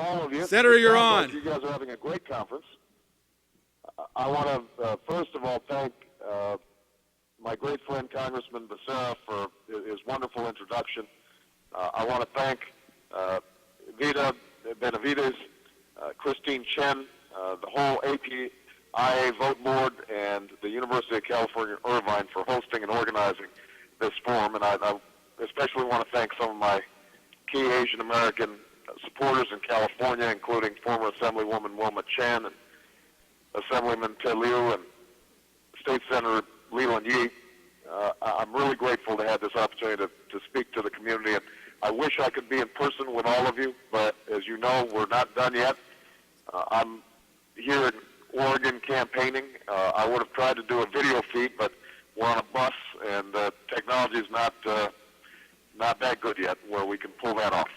all of you. Senator, you're on. Like you guys are having a great conference. I want to, first of all, thank my great friend Congressman Becerra for his wonderful introduction. I want to thank Vida Benavides, Christine Chen, the whole APIAVote board, and the University of California, Irvine for hosting and organizing this forum. And I especially want to thank some of my key Asian American supporters in California, including former Assemblywoman Wilma Chan and Assemblyman Ted Liu and State Senator Leland Yee. I'm really grateful to have this opportunity to speak to the community, and I wish I could be in person with all of you, but as you know, we're not done yet. I'm here in Oregon campaigning. I would have tried to do a video feed, but we're on a bus, and the technology is not that good yet where we can pull that off.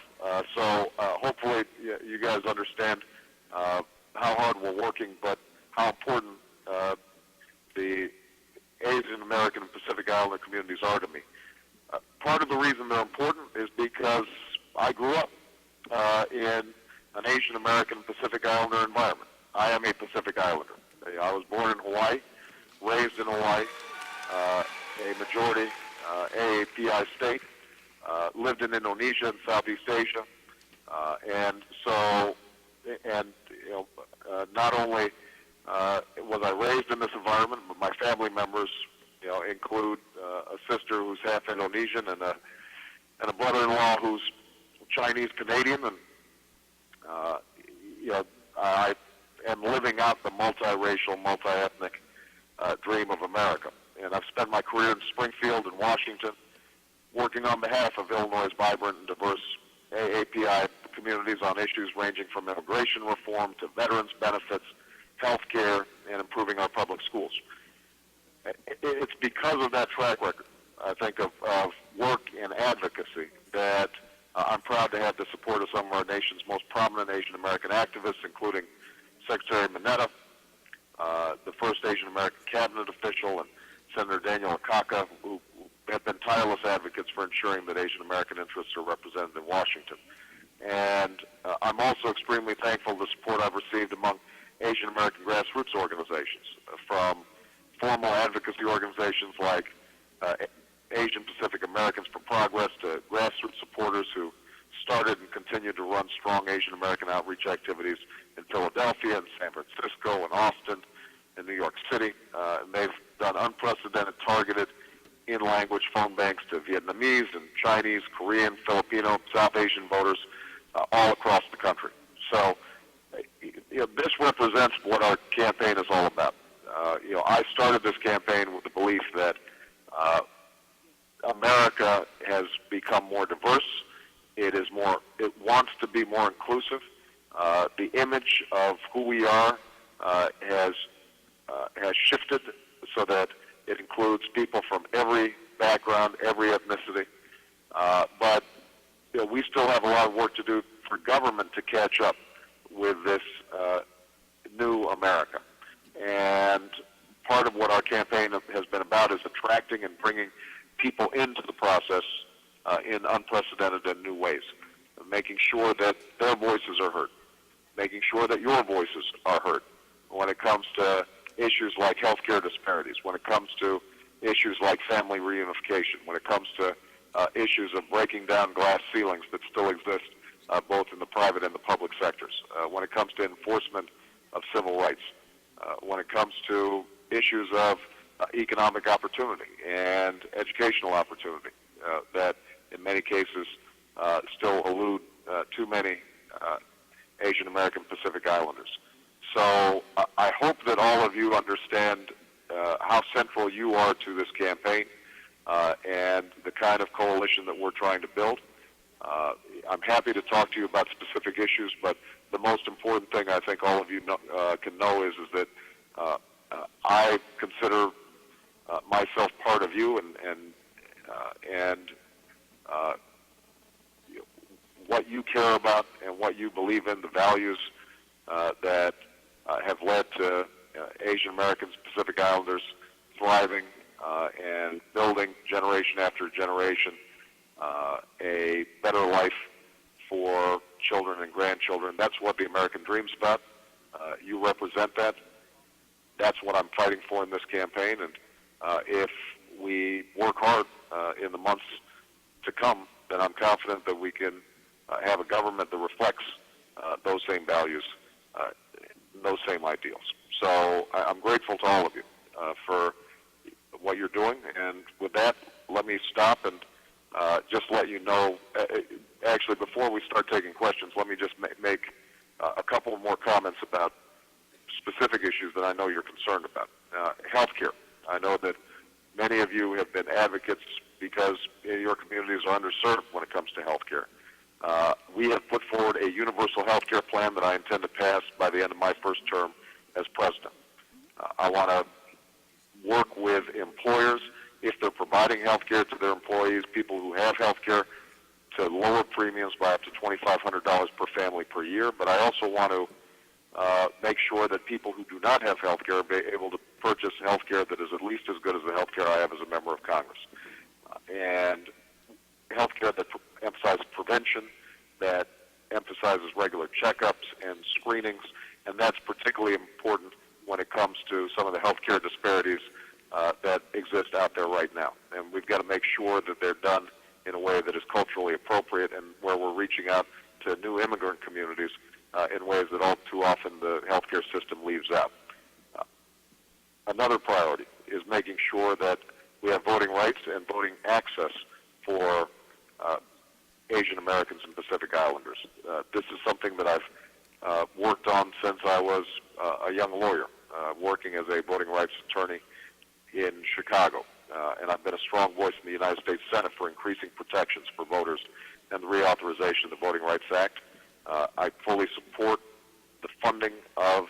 So hopefully you guys understand how hard we're working, but how important the Asian American and Pacific Islander communities are to me. Part of the reason they're important is because I grew up in an Asian American Pacific Islander environment. I am a Pacific Islander. I was born in Hawaii, raised in Hawaii, a majority AAPI state, lived in Indonesia and Southeast Asia, and not only was I raised in this environment, but my family members, include a sister who's half Indonesian and a brother-in-law who's Chinese Canadian, and I am living out the multiracial, multi-ethnic dream of America. And I've spent my career in Springfield and Washington, working on behalf of Illinois' vibrant and diverse AAPI communities on issues ranging from immigration reform to veterans benefits, health care, and improving our public schools. It's because of that track record, I think, of work and advocacy that I'm proud to have the support of some of our nation's most prominent Asian American activists, including Secretary Mineta, the first Asian American cabinet official, and Senator Daniel Akaka, who have been tireless advocates for ensuring that Asian American interests are represented in Washington. And I'm also extremely thankful for the support I've received among Asian American grassroots organizations, from formal advocacy organizations like Asian Pacific Americans for Progress to grassroots supporters who started and continue to run strong Asian American outreach activities in Philadelphia and San Francisco and Austin and New York City. And they've done unprecedented targeted in-language phone banks to Vietnamese and Chinese, Korean, Filipino, South Asian voters all across the country. So this represents what our campaign is all about. I started this campaign with the belief that America has become more diverse. It wants to be more inclusive. The image of who we are has shifted so that it includes people from every background, every ethnicity. But we still have a lot of work to do for government to catch up with this new America. And part of what our campaign has been about is attracting and bringing people into the process in unprecedented and new ways, making sure that their voices are heard, making sure that your voices are heard when it comes to issues like healthcare disparities, when it comes to issues like family reunification, when it comes to issues of breaking down glass ceilings that still exist both in the private and the public sectors, when it comes to enforcement of civil rights, when it comes to issues of economic opportunity and educational opportunity that in many cases still elude too many Asian American Pacific Islanders. So I hope that all of you understand how central you are to this campaign and the kind of coalition that we're trying to build. I'm happy to talk to you about specific issues, but the most important thing I think all of you can know is that I consider myself part of you, and what you care about and what you believe in, the values that have led to Asian Americans, Pacific Islanders thriving and building generation after generation a better life for children and grandchildren. That's what the American dream's about. You represent that. That's what I'm fighting for in this campaign. And if we work hard in the months to come, then I'm confident that we can have a government that reflects those same values, those same ideals. So I'm grateful to all of you for what you're doing. And with that, let me stop and just let you know, actually, before we start taking questions, let me just make a couple more comments about specific issues that I know you're concerned about. Healthcare. I know that many of you have been advocates because your communities are underserved when it comes to healthcare. We have put forward a universal healthcare plan that I intend to pass by the end of my first term as president. I want to work with employers, if they're providing healthcare to their employees, people who have healthcare, to lower premiums by up to $2,500 per family per year. But I also want to make sure that people who do not have healthcare are able to purchase healthcare that is at least as good as the healthcare I have as a member of Congress. And healthcare that emphasizes prevention, that emphasizes regular checkups and screenings, and that's particularly important when it comes to some of the healthcare disparities that exist out there right now. And we've got to make sure that they're done in a way that is culturally appropriate and where we're reaching out to new immigrant communities in ways that all too often the healthcare system leaves out. Another priority is making sure that we have voting rights and voting access for Asian Americans and Pacific Islanders. This is something that I've worked on since I was a young lawyer, working as a voting rights attorney in Chicago. And I've been a strong voice in the United States Senate for increasing protections for voters and the reauthorization of the Voting Rights Act. I fully support the funding of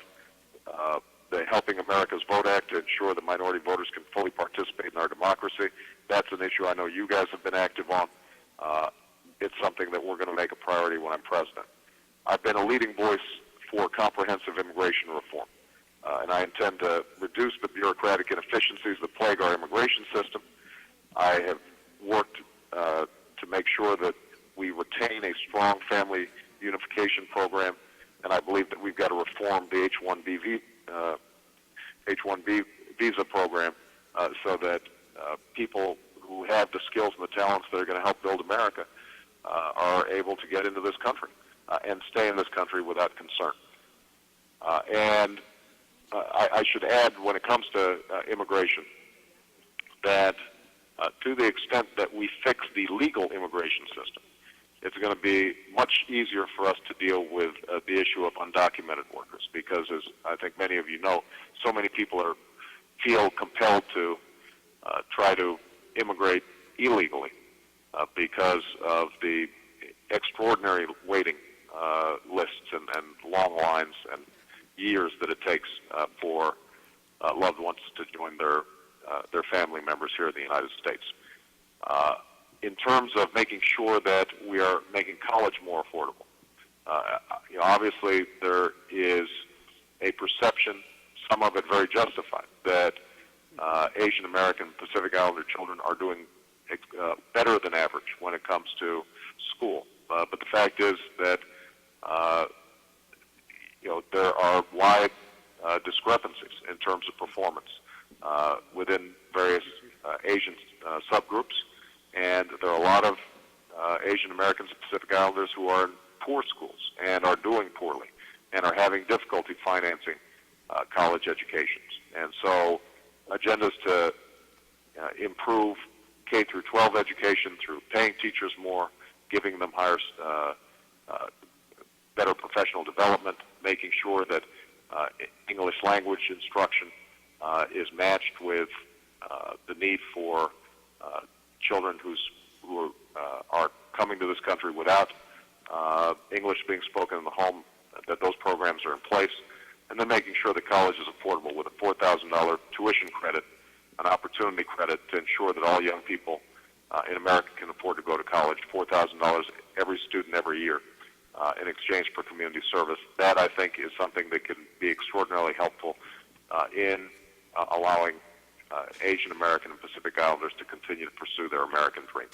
the Helping America's Vote Act to ensure that minority voters can fully participate in our democracy. That's an issue I know you guys have been active on. It's something that we're going to make a priority when I'm president. I've been a leading voice for comprehensive immigration reform, and I intend to reduce the bureaucratic inefficiencies that plague our immigration system. I have worked to make sure that we retain a strong family unification program, and I believe that we've got to reform the H-1B visa program so that people who have the skills and the talents that are going to help build America are able to get into this country and stay in this country without concern. And I should add, when it comes to immigration, that to the extent that we fix the legal immigration system, it's going to be much easier for us to deal with the issue of undocumented workers, because, as I think many of you know, so many people feel compelled to try to immigrate illegally because of the extraordinary waiting lists and long lines and years that it takes for loved ones to join their family members here in the United States. In terms of making sure that we are making college more affordable, obviously there is a perception, some of it very justified, that Asian American Pacific Islander children are doing better than average when it comes to school. But the fact is that there are wide discrepancies in terms of performance within various Asian subgroups, and there are a lot of Asian Americans and Pacific Islanders who are in poor schools and are doing poorly and are having difficulty financing college educations. And so agendas to improve K through 12 education through paying teachers more, giving them higher, better professional development, making sure that English language instruction is matched with the need for children who are coming to this country without English being spoken in the home, that those programs are in place, and then making sure that college is affordable with a $4,000 tuition credit, an opportunity credit to ensure that all young people in America can afford to go to college, $4,000 every student every year in exchange for community service. That, I think, is something that can be extraordinarily helpful in allowing Asian American and Pacific Islanders to continue to pursue their American dream.